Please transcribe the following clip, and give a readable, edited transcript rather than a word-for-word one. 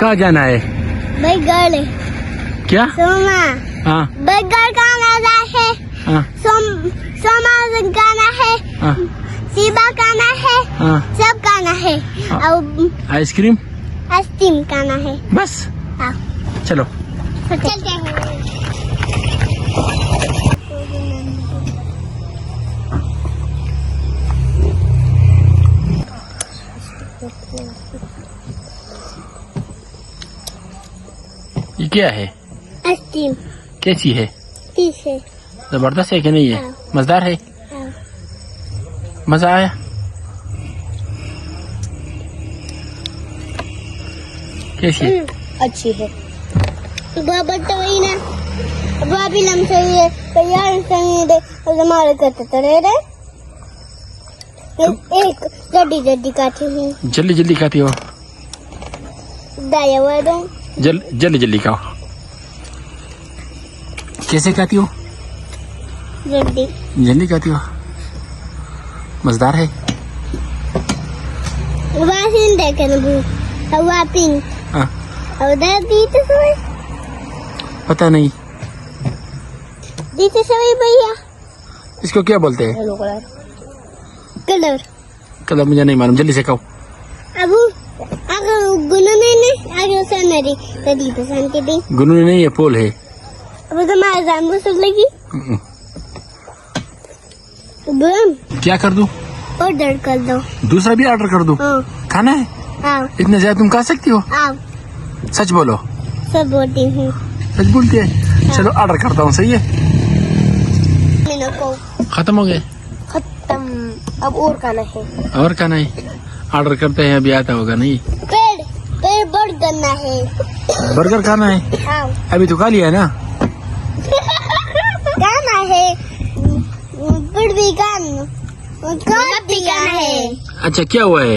कहाँ जाना है? बर्गर क्या? सोमा हाँ बर्गर खाना है हाँ सोमा खाना है हाँ सीबा खाना है हाँ। सब खाना है और आइसक्रीम आइसक्रीम खाना है बस। हाँ चलो चलते हैं ये क्या है? आइसक्रीम कैसी है? ठीक है जबरदस्त है कि नहीं है? हाँ। मजेदार है? हाँ। मजा आया? कैसी है? अच्छी है बाबा तो वही ना बाबी लम सही है तैयार सही दे हमारे करते तो रहे एक जल्दी जल्दी खाती हूँ जल्दी जल्दी खाती हो? दाया हुआ दो जल्दी जल्दी खाओ। कैसे खाती हो? जल्दी जल्दी खाती हो? मजेदार है? वासिन देखे ना भू हवा पिंक हाँ और दी तो सोई पता नहीं दी तो सोई भैया इसको क्या बोलते हैं? कलर कलर मुझे नहीं मालूम। जल्दी से खाओ। अबू अगर गुनो ने आगे से मेरी तदी पसंद की दी गुनू नहीं है, पोल है। अब तो मैं जान सब लगी बम क्या कर दूं? ऑर्डर कर दो दूसरा भी ऑर्डर कर दूं? हाँ खाना है? आओ इतने ज्यादा तुम खा सकती हो? आओ सच बोलो। सब बोलती हूँ सच बोलती है? चलो ऑर्डर करता हूँ। सही है? मैंने को खत्म हो गए? खत्म अब और खाना है और खाना है? ऑर्डर करते हैं, अभी आता होगा नहीं? पेड़ पेड़ बड़ करना है बर्गर खाना है? आओ अभी तो खा लिया है ना? खाना है पेड़ भी खाना है अच्छा क्या हुआ है?